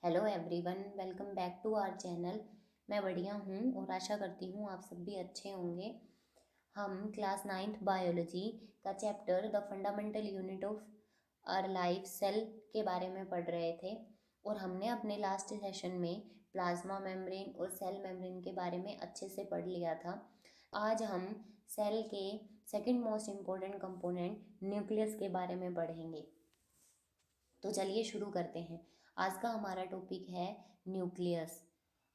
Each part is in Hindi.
Hello everyone, welcome back to our channel. मैं बढ़िया हूँ और आशा करती हूँ आप सब भी अच्छे होंगे। हम क्लास 9th बायोलॉजी का chapter the fundamental unit of our life cell के बारे में पढ़ रहे थे और हमने अपने लास्ट सेशन में प्लाज्मा मेम्ब्रेन और सेल मेम्ब्रेन के बारे में अच्छे से पढ़ लिया था। आज हम सेल के second most important component nucleus के बारे में पढ़ेंगे। तो चलिए शुरू करते हैं। आज का हमारा टॉपिक है न्यूक्लियस।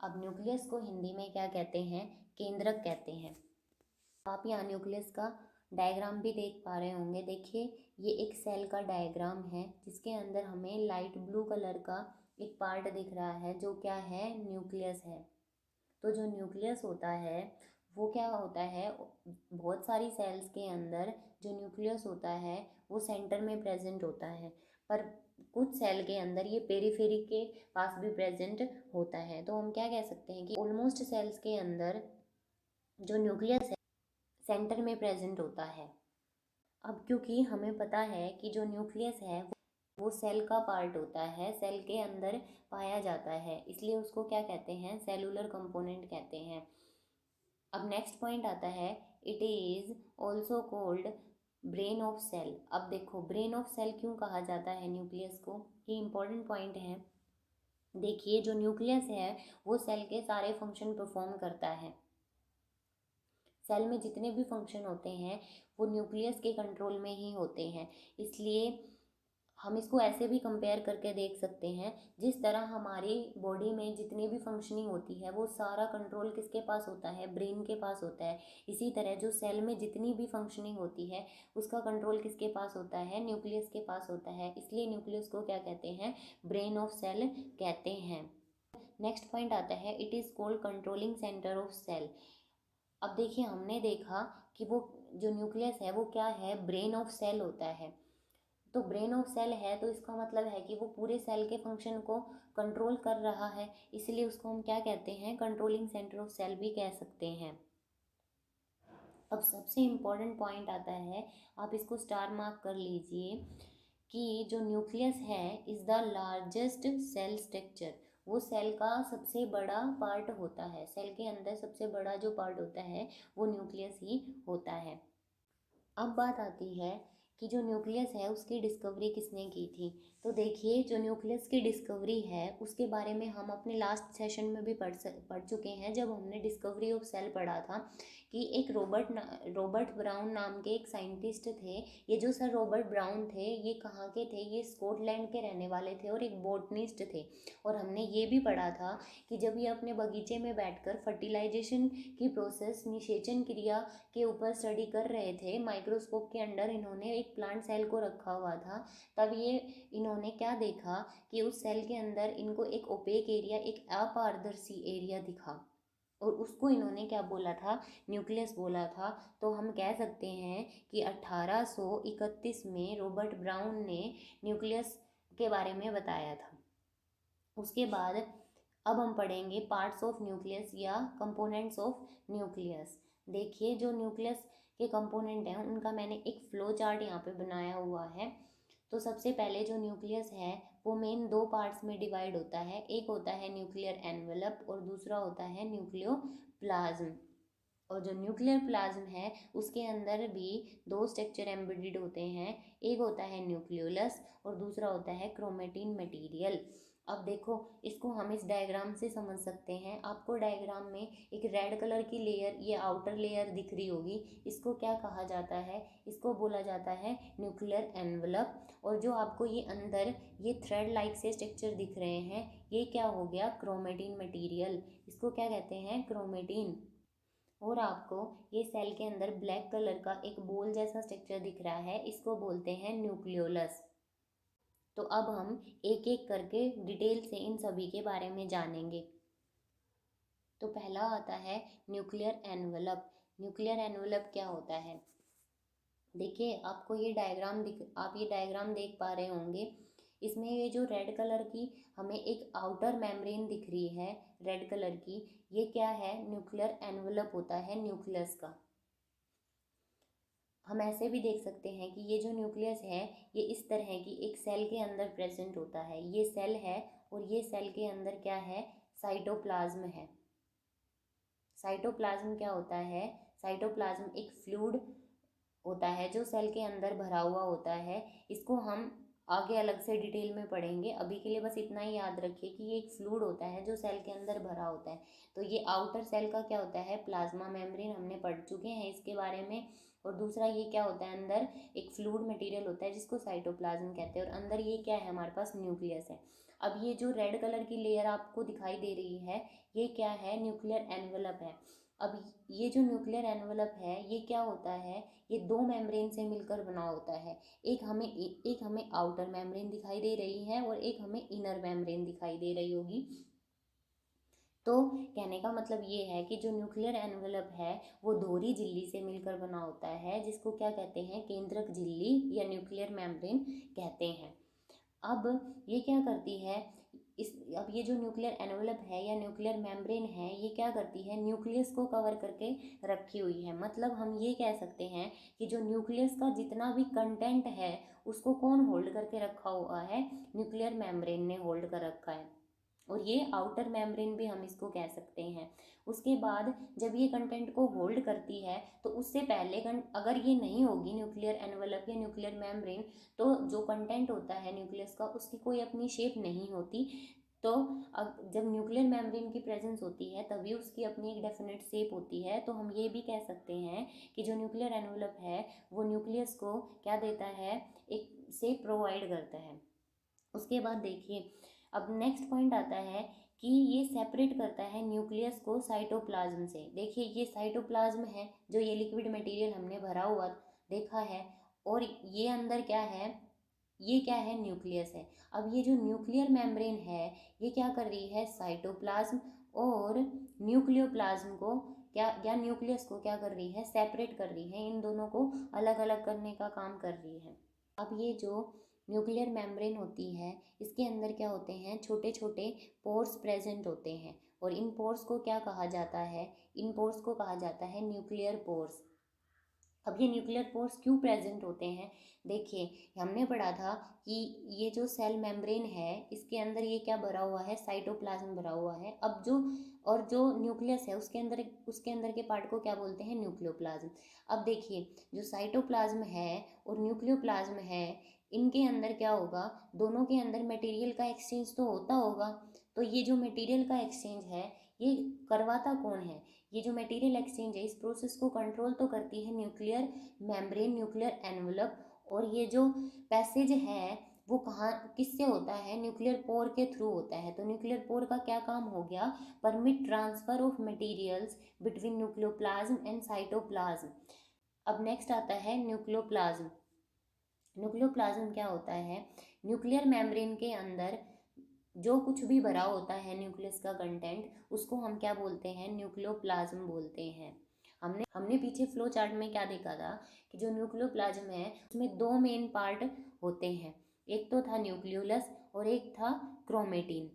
अब न्यूक्लियस को हिंदी में क्या कहते हैं? केंद्रक कहते हैं। आप यहाँ न्यूक्लियस का डायग्राम भी देख पा रहे होंगे। देखिए, ये एक सेल का डायग्राम है जिसके अंदर हमें लाइट ब्लू कलर का एक पार्ट दिख रहा है जो क्या है? न्यूक्लियस है। तो जो न्यूक्लियस होता है वो क्या होता है? बहुत सारी सेल्स के अंदर जो न्यूक्लियस होता है वो सेंटर में प्रेजेंट होता है, पर कुछ सेल के अंदर ये पेरीफेरी के पास भी प्रेजेंट होता है। तो हम क्या कह सकते हैं कि ऑलमोस्ट सेल्स के अंदर जो न्यूक्लियस है सेंटर में प्रेजेंट होता है। अब क्योंकि हमें पता है कि जो न्यूक्लियस है वो सेल का पार्ट होता है, सेल के अंदर पाया जाता है, इसलिए उसको क्या कहते हैं? सेलुलर कंपोनेंट कहते हैं। अब नेक्स्ट पॉइंट आता है, it is also called brain of cell. अब देखो, ब्रेन ऑफ सेल क्यों कहा जाता है न्यूक्लियस को? ये इंपॉर्टेंट पॉइंट है। देखिए, जो न्यूक्लियस है वो सेल के सारे फंक्शन परफॉर्म करता है। सेल में जितने भी फंक्शन होते हैं वो न्यूक्लियस के कंट्रोल में ही होते हैं। इसलिए हम इसको ऐसे भी कंपेयर करके देख सकते हैं, जिस तरह हमारी बॉडी में जितनी भी फंक्शनिंग होती है वो सारा कंट्रोल किसके पास होता है? ब्रेन के पास होता है। इसी तरह जो सेल में जितनी भी फंक्शनिंग होती है उसका कंट्रोल किसके पास होता है? न्यूक्लियस के पास होता है। इसलिए न्यूक्लियस को क्या कहते हैं? ब्रेन ऑफ सेल कहते हैं। नेक्स्ट पॉइंट आता है, it is called controlling centre of cell. अब देखिए, हमने देखा कि वो जो न्यूक्लियस है वो क्या है? ब्रेन ऑफ सेल होता है। तो ब्रेन ऑफ सेल है तो इसका मतलब है कि वो पूरे सेल के फंक्शन को कंट्रोल कर रहा है, इसलिए उसको हम क्या कहते हैं? कंट्रोलिंग सेंटर ऑफ सेल भी कह सकते हैं। अब सबसे इम्पोर्टेंट पॉइंट आता है, आप इसको स्टार मार्क कर लीजिए, कि जो न्यूक्लियस है is the largest cell structure. वो सेल का सबसे बड़ा पार्ट होता है। सेल के अंदर सबसे बड़ा जो पार्ट होता है वो न्यूक्लियस ही होता है। अब बात आती है कि जो न्यूक्लियस है उसकी डिस्कवरी किसने की थी? तो देखिए, जो न्यूक्लियस की डिस्कवरी है उसके बारे में हम अपने लास्ट सेशन में भी पढ़ चुके हैं, जब हमने डिस्कवरी ऑफ सेल पढ़ा था कि एक रॉबर्ट ब्राउन नाम के एक साइंटिस्ट थे। ये जो सर रॉबर्ट ब्राउन थे ये कहाँ के थे? ये स्कॉटलैंड के रहने वाले थे और एक बॉटनिस्ट थे। और हमने ये भी पढ़ा था कि जब ये अपने बगीचे में बैठकर फर्टिलाइजेशन की प्रोसेस, निषेचन क्रिया के ऊपर स्टडी कर रहे थे, माइक्रोस्कोप के अंडर इन्होंने एक प्लांट सेल को रखा हुआ था, तब ये इन्होंने क्या देखा कि उस सेल के अंदर इनको एक ओपेक एरिया, एक अपारदर्शी एरिया दिखा, और उसको इन्होंने क्या बोला था? न्यूक्लियस बोला था। तो हम कह सकते हैं कि 1831 में रॉबर्ट ब्राउन ने न्यूक्लियस के बारे में बताया था। उसके बाद अब हम पढ़ेंगे पार्ट्स ऑफ न्यूक्लियस या कंपोनेंट्स ऑफ न्यूक्लियस। देखिए, जो न्यूक्लियस के कंपोनेंट हैं उनका मैंने एक फ्लो चार्ट यहाँ पे बनाया हुआ है। तो सबसे पहले जो न्यूक्लियस है वो मेन दो पार्ट्स में डिवाइड होता है। एक होता है न्यूक्लियर एनवेलप और दूसरा होता है न्यूक्लियोप्लाज्म। और जो न्यूक्लियर प्लाज्म है उसके अंदर भी दो स्ट्रक्चर एम्बेडेड होते हैं। एक होता है न्यूक्लियोलस और दूसरा होता है क्रोमेटिन मटेरियल। अब देखो, इसको हम इस डायग्राम से समझ सकते हैं। आपको डायग्राम में एक रेड कलर की लेयर, ये आउटर लेयर दिख रही होगी, इसको क्या कहा जाता है? इसको बोला जाता है न्यूक्लियर एनवलप। और जो आपको ये अंदर ये थ्रेड लाइक से स्ट्रक्चर दिख रहे हैं, ये क्या हो गया? Chromatin material. इसको क्या कहते हैं? क्रोमेटिन। और आपको ये सेल के अंदर ब्लैक कलर का एक बॉल जैसा स्ट्रक्चर दिख रहा है, इसको बोलते हैं न्यूक्लियोलस। तो अब हम एक एक करके डिटेल से इन सभी के बारे में जानेंगे। तो पहला आता है न्यूक्लियर एनवलप। न्यूक्लियर एनवलप क्या होता है? देखिए, आपको ये आप ये डायग्राम देख पा रहे होंगे। इसमें ये जो रेड कलर की हमें एक आउटर मेम्ब्रेन दिख रही है, रेड कलर की, ये क्या है? न्यूक्लियर एनवलप होता है न्यूक्लियस का। हम ऐसे भी देख सकते हैं कि ये जो न्यूक्लियस है ये इस तरह की एक सेल के अंदर प्रेजेंट होता है। ये सेल है और ये सेल के अंदर क्या है, साइटोप्लाज्म है। साइटोप्लाज्म क्या होता है, साइटोप्लाज्म एक फ्लूइड होता है जो सेल के अंदर भरा हुआ होता है। इसको हम आगे अलग से डिटेल में पढ़ेंगे, अभी के लिए बस इतना ही याद रखिए कि ये एक फ्लूइड होता है जो सेल के अंदर भरा होता है। तो ये आउटर सेल का क्या होता है, प्लाज्मा मेम्ब्रेन, हमने पढ़ चुके हैं इसके बारे में। और दूसरा ये क्या होता है, अंदर एक फ्लूइड मटेरियल होता है जिसको साइटोप्लाज्म कहते हैं, और अंदर ये क्या है, हमारे पास न्यूक्लियस है। अब ये जो रेड कलर की लेयर आपको दिखाई दे रही है, ये क्या है, न्यूक्लियर एनवलप है। अब ये जो न्यूक्लियर एनवलप है ये क्या होता है, ये दो मेम्ब्रेन से मिलकर बना होता है। एक हमें आउटर मेम्ब्रेन दिखाई दे रही है और एक हमें इनर मेम्ब्रेन दिखाई दे रही होगी। तो कहने का मतलब ये है कि जो न्यूक्लियर एनवलप है वो दोहरी झिल्ली से मिलकर बना होता है, जिसको क्या कहते हैं, केंद्रक झिल्ली या न्यूक्लियर मेम्ब्रेन कहते हैं। अब ये क्या करती है, अब ये जो न्यूक्लियर एनवलप है या न्यूक्लियर मेम्ब्रेन है, ये क्या करती है, न्यूक्लियस को कवर करके रखी हुई है। मतलब हम ये कह सकते हैं कि जो न्यूक्लियस का जितना भी कंटेंट है उसको कौन होल्ड करके रखा हुआ है, न्यूक्लियर मेम्ब्रेन ने होल्ड कर रखा है। और ये आउटर मेम्ब्रेन भी हम इसको कह सकते हैं। उसके बाद जब ये कंटेंट को होल्ड करती है तो उससे पहले अगर ये नहीं होगी न्यूक्लियर एनवलप या न्यूक्लियर मेम्ब्रेन, तो जो कंटेंट होता है न्यूक्लियस का उसकी कोई अपनी शेप नहीं होती। तो अब जब न्यूक्लियर मेम्ब्रेन की प्रेजेंस होती है तभी उसकी अपनी एक डेफिनेट शेप होती है। तो हम ये भी कह सकते हैं कि जो न्यूक्लियर एनवलप है वो न्यूक्लियस को क्या देता है, एक शेप प्रोवाइड करता है। उसके बाद देखिए, अब नेक्स्ट पॉइंट आता है कि ये सेपरेट करता है न्यूक्लियस को साइटोप्लाज्म से। देखिए ये साइटोप्लाज्म है, जो ये लिक्विड मटेरियल हमने भरा हुआ देखा है, और ये अंदर क्या है, ये क्या है, न्यूक्लियस है। अब ये जो न्यूक्लियर मेम्ब्रेन है ये क्या कर रही है, साइटोप्लाज्म और न्यूक्लियोप्लाज्म को क्या, या न्यूक्लियस को क्या कर रही है, सेपरेट कर रही है, इन दोनों को अलग अलग करने का काम कर रही है। अब ये जो न्यूक्लियर मेम्ब्रेन होती है इसके अंदर क्या होते हैं, छोटे छोटे पोर्स प्रेजेंट होते हैं, और इन पोर्स को क्या कहा जाता है, इन पोर्स को कहा जाता है न्यूक्लियर पोर्स। अब ये न्यूक्लियर पोर्स क्यों प्रेजेंट होते हैं, देखिए हमने पढ़ा था कि ये जो सेल मेम्ब्रेन है इसके अंदर ये क्या भरा हुआ है, साइटोप्लाज्म भरा हुआ है। अब जो और जो न्यूक्लियस है उसके अंदर के पार्ट को क्या बोलते हैं, न्यूक्लियोप्लाज्म। अब देखिए जो साइटोप्लाज्म है और न्यूक्लियोप्लाज्म है, इनके अंदर क्या होगा, दोनों के अंदर मटेरियल का एक्सचेंज तो होता होगा। तो ये जो मटेरियल का एक्सचेंज है ये करवाता कौन है, ये जो मटेरियल एक्सचेंज है इस प्रोसेस को कंट्रोल तो करती है न्यूक्लियर मेम्ब्रेन, न्यूक्लियर एनवलप। और ये जो पैसेज है वो कहाँ किससे होता है, न्यूक्लियर पोर के थ्रू होता है। तो न्यूक्लियर पोर का क्या काम हो गया, permit transfer of materials between nucleoplasm and cytoplasm. अब नेक्स्ट आता है न्यूक्लियोप्लाज्म। न्यूक्लियोप्लाज्म क्या होता है, न्यूक्लियर मेम्ब्रेन के अंदर जो कुछ भी भरा होता है न्यूक्लियस का कंटेंट उसको हम क्या बोलते हैं, न्यूक्लियोप्लाज्म बोलते हैं। हमने हमने पीछे फ्लो चार्ट में क्या देखा था कि जो न्यूक्लियोप्लाज्म है उसमें दो मेन पार्ट होते हैं, एक तो था न्यूक्लियोलस और एक था क्रोमेटिन।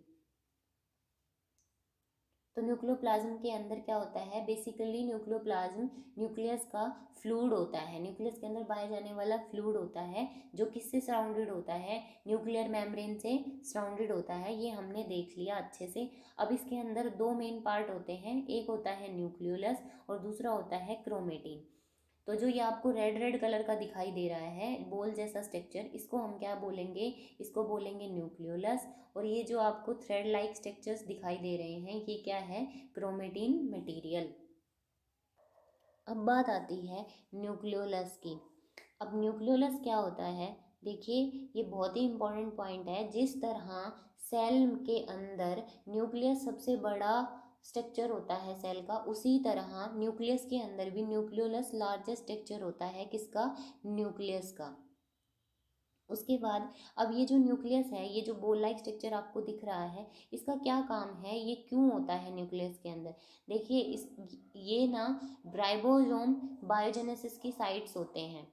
तो न्यूक्लियोप्लाज्म के अंदर क्या होता है, बेसिकली न्यूक्लियोप्लाज्म न्यूक्लियस का फ्लूइड होता है, न्यूक्लियस के अंदर पाया जाने वाला फ्लूइड होता है जो किससे सराउंडेड होता है, न्यूक्लियर मेम्ब्रेन से सराउंडेड होता है। ये हमने देख लिया अच्छे से। अब इसके अंदर दो मेन पार्ट होते हैं, एक होता है न्यूक्लियोलस और दूसरा होता है क्रोमेटिन। तो जो ये आपको रेड रेड कलर का दिखाई दे रहा है बॉल जैसा स्ट्रक्चर, इसको हम क्या बोलेंगे, इसको बोलेंगे न्यूक्लियोलस। और ये जो आपको थ्रेड लाइक स्ट्रक्चर्स दिखाई दे रहे हैं ये क्या है, क्रोमेटिन मटेरियल। अब बात आती है न्यूक्लियोलस की। अब न्यूक्लियोलस क्या होता है, देखिए ये बहुत ही इंपॉर्टेंट पॉइंट है। जिस तरह सेल के अंदर न्यूक्लियस सबसे बड़ा स्ट्रक्चर होता है सेल का, उसी तरह न्यूक्लियस के अंदर भी न्यूक्लियोलस लार्जेस्ट स्ट्रक्चर होता है, किसका, न्यूक्लियस का। उसके बाद अब ये जो न्यूक्लियस है, ये जो बोल लाइक स्ट्रक्चर आपको दिख रहा है, इसका क्या काम है, ये क्यों होता है न्यूक्लियस के अंदर। देखिए इस ये ना राइबोसोम बायोजेनेसिस की साइट्स होते हैं।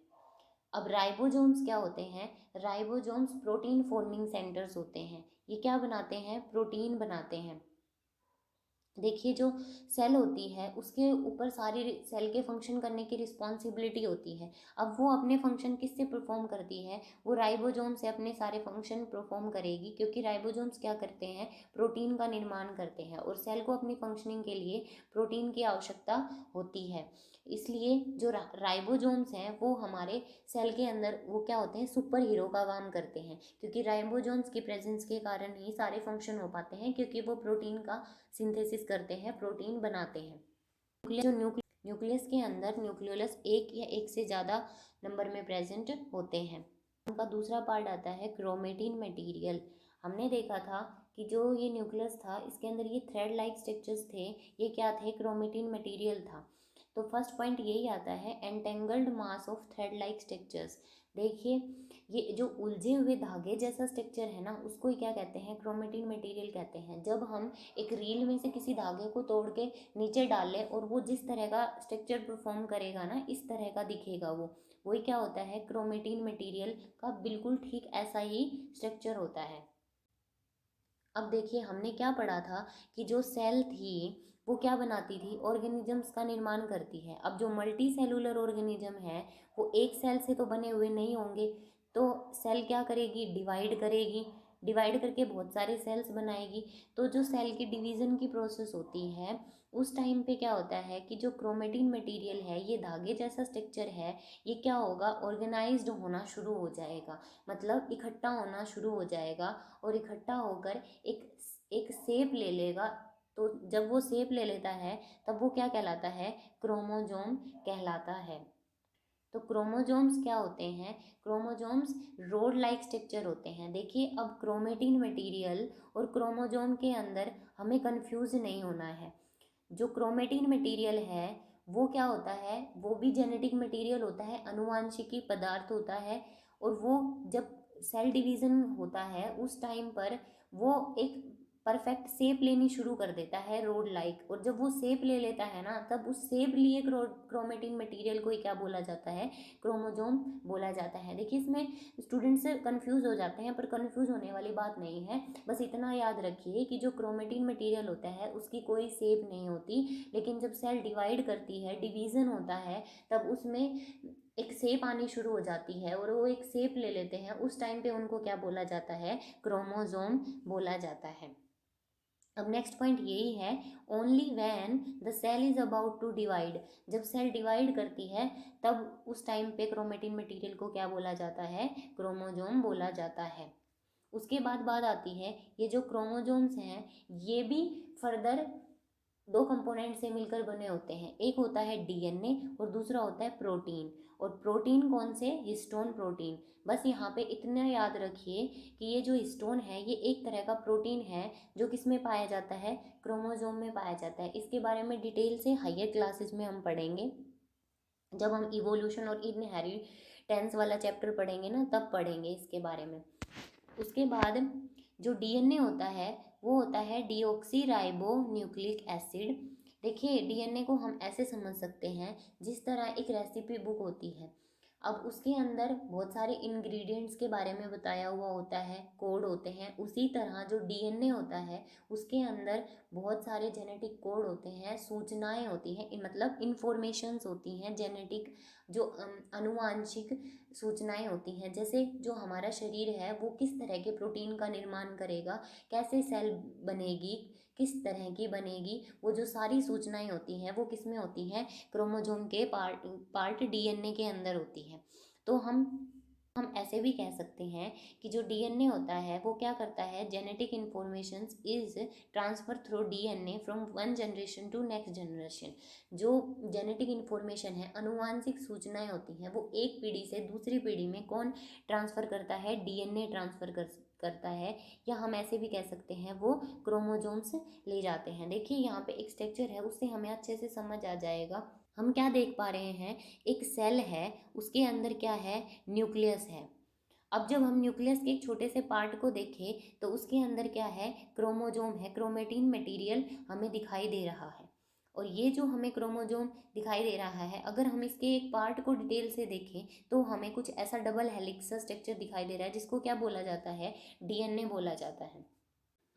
अब राइबोसोम्स क्या होते हैं, राइबोसोम्स प्रोटीन फॉर्मिंग सेंटर्स होते हैं। ये क्या बनाते हैं, प्रोटीन बनाते हैं। देखिए जो सेल होती है उसके ऊपर सारी सेल के फंक्शन करने की रिस्पॉन्सिबिलिटी होती है। अब वो अपने फंक्शन किससे परफॉर्म करती है, वो राइबोसोम से अपने सारे फंक्शन परफॉर्म करेगी, क्योंकि राइबोसोम्स क्या करते हैं, प्रोटीन का निर्माण करते हैं और सेल को अपनी फंक्शनिंग के लिए प्रोटीन की आवश्यकता होती है। इसलिए जो राइबोसोम्स हैं वो हमारे सेल के अंदर वो क्या होते हैं, सुपर हीरो का काम करते हैं, क्योंकि राइबोसोम्स की प्रेजेंस के कारण ही सारे फंक्शन हो पाते हैं, क्योंकि वो प्रोटीन का सिंथेसिस करते हैं, प्रोटीन बनाते हैं। जो न्यूक्लियस के अंदर न्यूक्लियोलस एक या एक से ज़्यादा नंबर में प्रेजेंट होते हैं। उनका दूसरा पार्ट आता है क्रोमेटिन मटेरियल। हमने देखा था कि जो ये न्यूक्लियस था इसके अंदर ये थ्रेड लाइक स्ट्रक्चर्स थे, ये क्या थे, क्रोमेटिन मटेरियल था। तो फर्स्ट पॉइंट यही आता है, entangled mass of thread like structures. देखिए ये जो उलझे हुए धागे जैसा स्ट्रक्चर है ना, उसको ही क्या कहते हैं, क्रोमेटिन मटेरियल कहते हैं। जब हम एक रील में से किसी धागे को तोड़ के नीचे डाल लें और वो जिस तरह का स्ट्रक्चर परफॉर्म करेगा ना, इस तरह का दिखेगा वो, वही क्या होता है, क्रोमेटिन मटेरियल का बिल्कुल ठीक ऐसा ही स्ट्रक्चर होता है। अब देखिए हमने क्या पढ़ा था कि जो सेल थी वो क्या बनाती थी, ऑर्गेनिजम्स का निर्माण करती है। अब जो मल्टी सेलुलर ऑर्गेनिज्म है वो एक सेल से तो बने हुए नहीं होंगे, तो सेल क्या करेगी, डिवाइड करेगी, डिवाइड करके बहुत सारे सेल्स बनाएगी। तो जो सेल की डिवीज़न की प्रोसेस होती है उस टाइम पे क्या होता है कि जो क्रोमेटिन मटेरियल है, ये धागे जैसा स्ट्रक्चर है, ये क्या होगा, ऑर्गेनाइज्ड होना शुरू हो जाएगा, मतलब इकट्ठा होना शुरू हो जाएगा और इकट्ठा होकर एक एक शेप ले लेगा। तो जब वो शेप ले लेता है तब वो क्या कहलाता है, क्रोमोजोम कहलाता है। तो क्रोमोजोम्स क्या होते हैं, क्रोमोजोम्स रोड लाइक स्ट्रक्चर होते हैं। देखिए अब क्रोमेटिन मटेरियल और क्रोमोजोम के अंदर हमें कंफ्यूज नहीं होना है। जो क्रोमेटिन मटेरियल है वो क्या होता है, वो भी जेनेटिक मटेरियल होता है, अनुवांशिकी पदार्थ होता है। और वो जब सेल डिवीज़न होता है उस टाइम पर वो एक परफेक्ट शेप लेनी शुरू कर देता है, रोड लाइक। और जब वो शेप ले लेता है ना, तब उस शेप लिए क्रोमेटिन मटेरियल को ही क्या बोला जाता है, क्रोमोजोम बोला जाता है। देखिए इसमें स्टूडेंट्स कंफ्यूज हो जाते हैं, पर कंफ्यूज होने वाली बात नहीं है। बस इतना याद रखिए कि जो क्रोमेटिन मटेरियल होता है उसकी कोई शेप नहीं होती, लेकिन जब सेल डिवाइड करती है, डिवीज़न होता है, तब उसमें एक शेप आनी शुरू हो जाती है और वो एक शेप ले लेते हैं। उस टाइम पे उनको क्या बोला जाता है, क्रोमोजोम बोला जाता है। अब नेक्स्ट पॉइंट यही है, only when the cell is about to divide. जब सेल डिवाइड करती है तब उस टाइम पे क्रोमेटिन मटेरियल को क्या बोला जाता है, क्रोमोजोम बोला जाता है। उसके बाद बात आती है, ये जो क्रोमोजोम्स हैं ये भी फर्दर दो कंपोनेंट से मिलकर बने होते हैं। एक होता है डीएनए और दूसरा होता है प्रोटीन। और प्रोटीन कौन से, हिस्टोन प्रोटीन। बस यहाँ पे इतना याद रखिए कि ये जो हिस्टोन है ये एक तरह का प्रोटीन है जो किस में पाया जाता है, क्रोमोजोम में पाया जाता है। इसके बारे में डिटेल से हायर क्लासेस में हम पढ़ेंगे, जब हम इवोल्यूशन और इनहेरिटेंस वाला चैप्टर पढ़ेंगे ना, तब पढ़ेंगे इसके बारे में। उसके बाद जो डीएनए होता है वो होता है डीऑक्सी राइबो न्यूक्लिक एसिड। देखिए डीएनए को हम ऐसे समझ सकते हैं जिस तरह एक रेसिपी बुक होती है। अब उसके अंदर बहुत सारे इंग्रेडिएंट्स के बारे में बताया हुआ होता है, कोड होते हैं। उसी तरह जो डीएनए होता है उसके अंदर बहुत सारे जेनेटिक कोड होते हैं, सूचनाएं होती हैं, मतलब इंफॉर्मेशंस होती हैं, जेनेटिक जो अनुवांशिक सूचनाएं होती हैं। जैसे जो हमारा शरीर है वो किस तरह के प्रोटीन का निर्माण करेगा, कैसे सेल बनेगी, किस तरह की बनेगी, वो जो सारी सूचनाएं होती हैं वो किस में होती हैं, क्रोमोजोम के पार्ट डीएनए के अंदर होती है। तो हम ऐसे भी कह सकते हैं कि जो डीएनए होता है वो क्या करता है, genetic informations is transfer through DNA from one generation to next generation. जो जेनेटिक इन्फॉर्मेशन है, अनुवांशिक सूचनाएं होती हैं, वो एक पीढ़ी से दूसरी पीढ़ी में कौन ट्रांसफ़र करता है, डीएनए ट्रांसफ़र करता है, या हम ऐसे भी कह सकते हैं वो क्रोमोजोम्स ले जाते हैं। देखिए यहाँ पे एक स्ट्रक्चर है, उससे हमें अच्छे से समझ आ जाएगा। हम क्या देख पा रहे हैं, एक सेल है, उसके अंदर क्या है, न्यूक्लियस है। अब जब हम न्यूक्लियस के एक छोटे से पार्ट को देखें तो उसके अंदर क्या है, क्रोमोजोम है, क्रोमेटिन मटेरियल हमें दिखाई दे रहा है। और ये जो हमें क्रोमोजोम दिखाई दे रहा है, अगर हम इसके एक पार्ट को डिटेल से देखें तो हमें कुछ ऐसा डबल हेलिक्स स्ट्रक्चर दिखाई दे रहा है, जिसको क्या बोला जाता है, डीएनए बोला जाता है।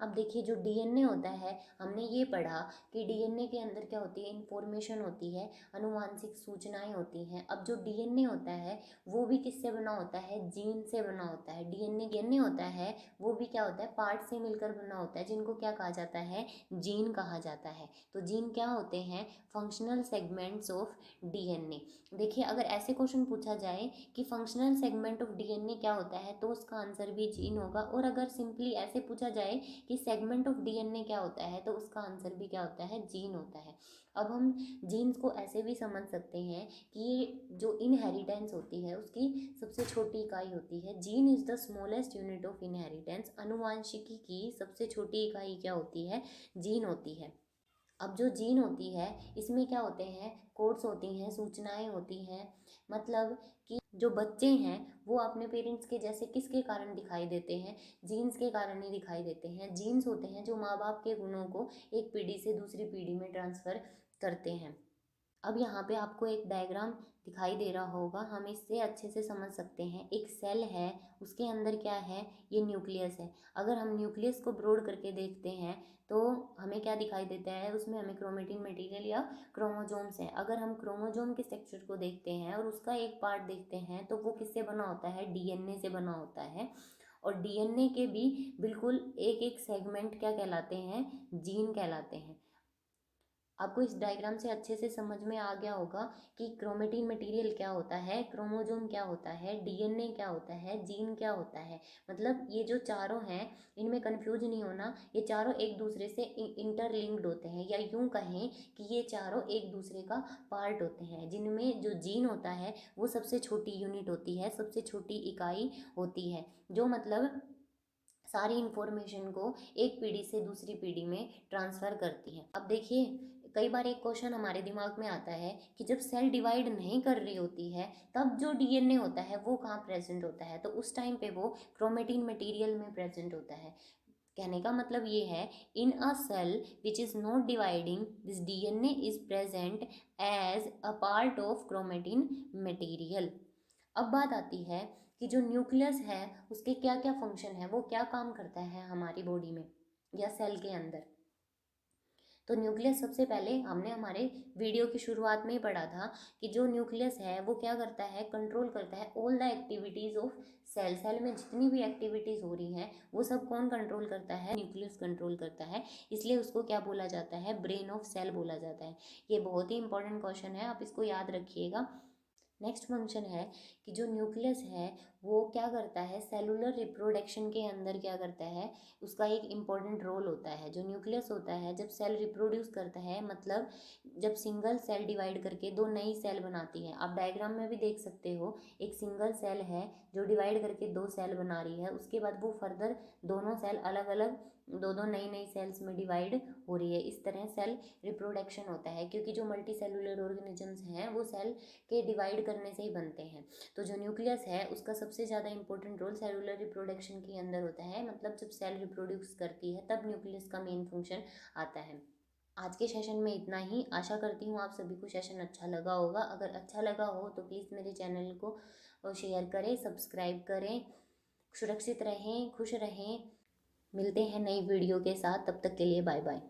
अब देखिए जो डीएनए होता है, हमने ये पढ़ा कि डीएनए के अंदर क्या होती है, इन्फॉर्मेशन होती है, आनुवांशिक सूचनाएं होती हैं। अब जो डीएनए होता है वो भी किससे बना होता है, जीन से बना होता है। डीएनए होता है वो भी क्या होता है, पार्ट से मिलकर बना होता है, जिनको क्या कहा जाता है, जीन कहा जाता है। तो जीन क्या होते हैं, फंक्शनल सेगमेंट्स ऑफ डीएनए। देखिए अगर ऐसे क्वेश्चन पूछा जाए कि फंक्शनल सेगमेंट ऑफ डीएनए क्या होता है, तो उसका आंसर भी जीन होगा। और अगर सिंपली ऐसे पूछा जाए कि सेगमेंट ऑफ डीएनए क्या होता है, तो उसका आंसर भी क्या होता है, जीन होता है। अब हम जीन्स को ऐसे भी समझ सकते हैं कि ये जो इनहेरिटेंस होती है उसकी सबसे छोटी इकाई होती है। Gene is the smallest unit of inheritance. आनुवांशिकी की सबसे छोटी इकाई क्या होती है, जीन होती है। अब जो जीन होती है इसमें क्या होते हैं, कोड्स होती हैं, सूचनाएं होती हैं। मतलब कि जो बच्चे हैं वो अपने पेरेंट्स के जैसे किसके कारण दिखाई देते हैं, जीन्स के कारण ही दिखाई देते हैं। जीन्स होते हैं जो माँ बाप के गुणों को एक पीढ़ी से दूसरी पीढ़ी में ट्रांसफ़र करते हैं। अब यहाँ पे आपको एक डायग्राम दिखाई दे रहा होगा, हम इससे अच्छे से समझ सकते हैं। एक सेल है, उसके अंदर क्या है, ये न्यूक्लियस है। अगर हम न्यूक्लियस को ब्रॉड करके देखते हैं तो हमें क्या दिखाई देता है, उसमें हमें क्रोमेटिन मटेरियल या क्रोमोजोम्स हैं। अगर हम क्रोमोजोम के स्ट्रक्चर को देखते हैं और उसका एक पार्ट देखते हैं तो वो किससे बना होता है, डीएनए से बना होता है। और डीएनए के भी बिल्कुल एक एक सेगमेंट क्या कहलाते हैं, जीन कहलाते हैं। आपको इस डायग्राम से अच्छे से समझ में आ गया होगा कि क्रोमेटिन मटेरियल क्या होता है, क्रोमोजोम क्या होता है, डीएनए क्या होता है, जीन क्या होता है। मतलब ये जो चारों हैं इनमें कंफ्यूज नहीं होना, ये चारों एक दूसरे से इंटरलिंक्ड होते हैं, या यूं कहें कि ये चारों एक दूसरे का पार्ट होते हैं। जिनमें जो जीन होता है वो सबसे छोटी यूनिट होती है, सबसे छोटी इकाई होती है, जो मतलब सारी इन्फॉर्मेशन को एक पीढ़ी से दूसरी पीढ़ी में ट्रांसफ़र करती है। अब देखिए कई बार एक क्वेश्चन हमारे दिमाग में आता है कि जब सेल डिवाइड नहीं कर रही होती है तब जो डीएनए होता है वो कहाँ प्रेजेंट होता है, तो उस टाइम पे वो क्रोमेटिन मटेरियल में प्रेजेंट होता है। कहने का मतलब ये है, in a cell which is not dividing this DNA is present as a part of chromatin material. अब बात आती है कि जो न्यूक्लियस है उसके क्या क्या फंक्शन है, वो क्या काम करता है हमारी बॉडी में या सेल के अंदर। तो न्यूक्लियस सबसे पहले हमने हमारे वीडियो की शुरुआत में ही पढ़ा था कि जो न्यूक्लियस है वो क्या करता है, कंट्रोल करता है all the activities of cell. Cell में जितनी भी एक्टिविटीज़ हो रही हैं वो सब कौन कंट्रोल करता है, न्यूक्लियस कंट्रोल करता है। इसलिए उसको क्या बोला जाता है, ब्रेन ऑफ सेल बोला जाता है। ये बहुत ही इंपॉर्टेंट क्वेश्चन है, आप इसको याद रखिएगा। नेक्स्ट फंक्शन है कि जो न्यूक्लियस है वो क्या करता है, सेलुलर रिप्रोडक्शन के अंदर क्या करता है, उसका एक इम्पॉर्टेंट रोल होता है। जो न्यूक्लियस होता है जब सेल रिप्रोड्यूस करता है, मतलब जब सिंगल सेल डिवाइड करके दो नई सेल बनाती है, आप डायग्राम में भी देख सकते हो, एक सिंगल सेल है जो डिवाइड करके दो सेल बना रही है, उसके बाद वो फर्दर दोनों सेल अलग अलग दो दो नई नई सेल्स में डिवाइड हो रही है। इस तरह सेल रिप्रोडक्शन होता है, क्योंकि जो मल्टी सेलुलर ऑर्गेनिजम्स हैं वो सेल के डिवाइड करने से ही बनते हैं। तो जो न्यूक्लियस है उसका सबसे ज़्यादा इंपॉर्टेंट रोल सेलुलर रिप्रोडक्शन के अंदर होता है। मतलब जब सेल रिप्रोड्यूस करती है तब न्यूक्लियस का मेन फंक्शन आता है। आज के सेशन में इतना ही। आशा करती हूँ आप सभी को सेशन अच्छा लगा होगा। अगर अच्छा लगा हो तो प्लीज़ मेरे चैनल को शेयर करें, सब्सक्राइब करें। सुरक्षित रहें, खुश रहें। मिलते हैं नई वीडियो के साथ, तब तक के लिए बाय बाय।